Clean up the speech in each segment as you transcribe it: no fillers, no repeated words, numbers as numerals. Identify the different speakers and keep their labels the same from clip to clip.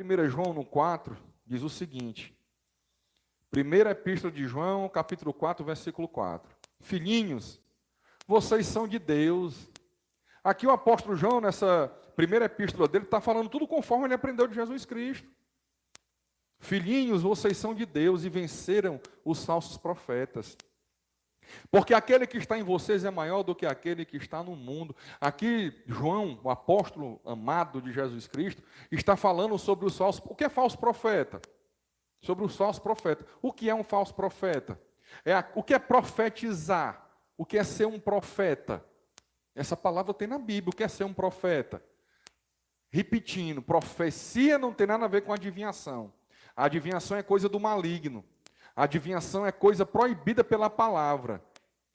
Speaker 1: 1 João no 4, diz o seguinte. Primeira epístola de João, capítulo 4, versículo 4. Filhinhos, vocês são de Deus. Aqui o apóstolo João, nessa primeira epístola dele, está falando tudo conforme ele aprendeu de Jesus Cristo. Filhinhos, vocês são de Deus e venceram os falsos profetas. Porque aquele que está em vocês é maior do que aquele que está no mundo. Aqui, João, o apóstolo amado de Jesus Cristo, está falando sobre os falsos. O que é falso profeta? Sobre os falsos profetas. O que é um falso profeta? O que é profetizar? O que é ser um profeta? Essa palavra tem na Bíblia. O que é ser um profeta? Repetindo, profecia não tem nada a ver com adivinhação. A adivinhação é coisa do maligno. A adivinhação é coisa proibida pela palavra.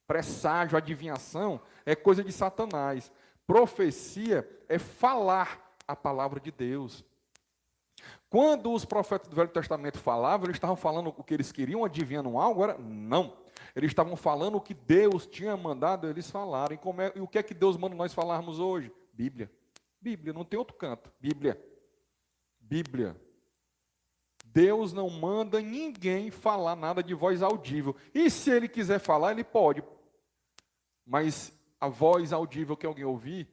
Speaker 1: Presságio, adivinhação, é coisa de Satanás. Profecia é falar a palavra de Deus. Quando os profetas do Velho Testamento falavam, eles estavam falando o que eles queriam, adivinhando algo? Não. Eles estavam falando o que Deus tinha mandado eles falarem. E o que é que Deus manda nós falarmos hoje? Bíblia. Bíblia, não tem outro canto. Bíblia. Bíblia. Deus não manda ninguém falar nada de voz audível. E se ele quiser falar, ele pode. Mas a voz audível que alguém ouvir,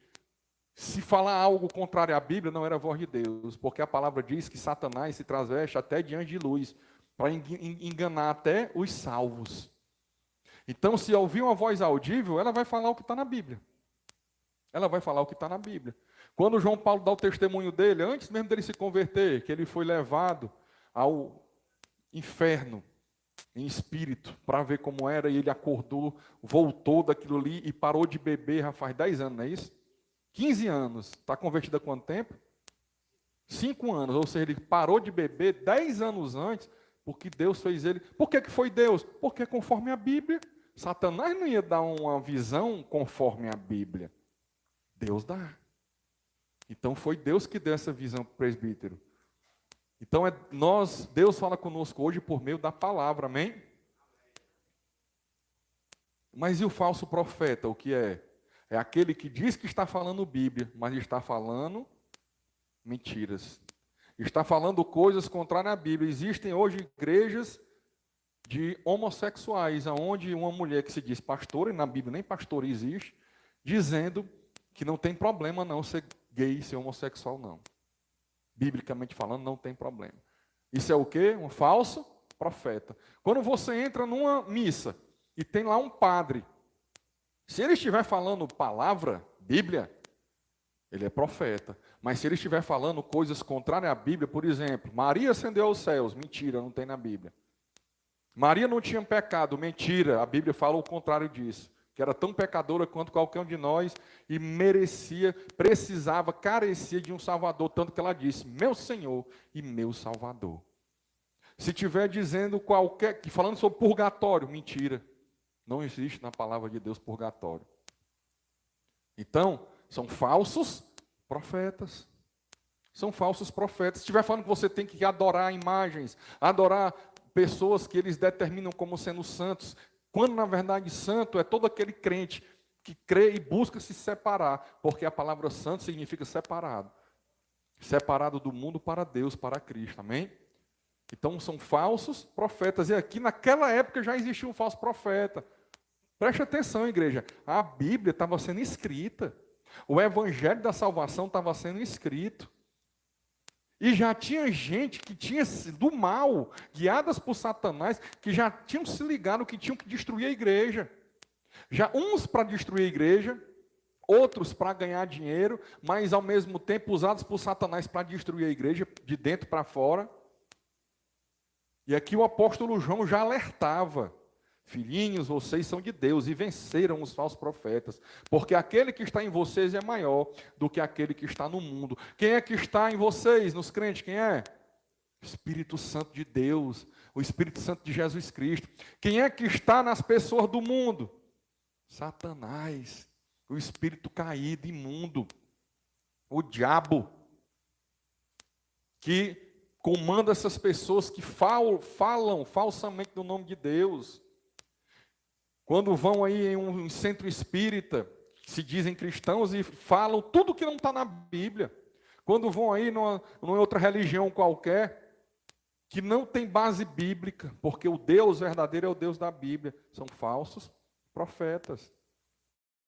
Speaker 1: se falar algo contrário à Bíblia, não era a voz de Deus. Porque a palavra diz que Satanás se traveste até diante de luz, para enganar até os salvos. Então, se ouvir uma voz audível, ela vai falar o que está na Bíblia. Ela vai falar o que está na Bíblia. Quando João Paulo dá o testemunho dele, antes mesmo dele se converter, que ele foi levado ao inferno em espírito, para ver como era, e ele acordou, voltou daquilo ali e parou de beber já faz 10 anos, não é isso? 15 anos. Está convertido há quanto tempo? 5 anos, ou seja, ele parou de beber 10 anos antes, porque Deus fez ele. Por que foi Deus? Porque conforme a Bíblia, Satanás não ia dar uma visão conforme a Bíblia. Deus dá. Então foi Deus que deu essa visão para o presbítero. Então, Deus fala conosco hoje por meio da palavra, amém? Mas e o falso profeta, o que é? É aquele que diz que está falando Bíblia, mas está falando mentiras. Está falando coisas contrárias à Bíblia. Existem hoje igrejas de homossexuais, onde uma mulher que se diz pastora, e na Bíblia nem pastor existe, dizendo que não tem problema não ser gay, ser homossexual não. Biblicamente falando, não tem problema. Isso é o quê? Um falso profeta. Quando você entra numa missa e tem lá um padre, se ele estiver falando palavra, Bíblia, ele é profeta. Mas se ele estiver falando coisas contrárias à Bíblia, por exemplo, Maria ascendeu aos céus, mentira, não tem na Bíblia. Maria não tinha pecado, mentira, a Bíblia fala o contrário disso. Que era tão pecadora quanto qualquer um de nós, e merecia, precisava, carecia de um Salvador, tanto que ela disse, meu Senhor e meu Salvador. Se estiver dizendo falando sobre purgatório, mentira, não existe na palavra de Deus purgatório. Então, são falsos profetas. São falsos profetas. Se estiver falando que você tem que adorar imagens, adorar pessoas que eles determinam como sendo santos, quando, na verdade, santo é todo aquele crente que crê e busca se separar, porque a palavra santo significa separado. Separado do mundo para Deus, para Cristo, amém? Então, são falsos profetas. E aqui, naquela época, já existia um falso profeta. Preste atenção, igreja. A Bíblia estava sendo escrita. O Evangelho da Salvação estava sendo escrito. E já tinha gente que tinha do mal, guiadas por Satanás, que já tinham se ligado que tinham que destruir a igreja. Já uns para destruir a igreja, outros para ganhar dinheiro, mas ao mesmo tempo usados por Satanás para destruir a igreja, de dentro para fora. E aqui o apóstolo João já alertava. Filhinhos, vocês são de Deus e venceram os falsos profetas, porque aquele que está em vocês é maior do que aquele que está no mundo. Quem é que está em vocês, nos crentes? Quem é? O Espírito Santo de Deus, o Espírito Santo de Jesus Cristo. Quem é que está nas pessoas do mundo? Satanás, o espírito caído, imundo, o diabo, que comanda essas pessoas que falam falsamente no nome de Deus. Quando vão aí em um centro espírita, que se dizem cristãos e falam tudo que não está na Bíblia. Quando vão aí numa outra religião qualquer, que não tem base bíblica, porque o Deus verdadeiro é o Deus da Bíblia, são falsos profetas.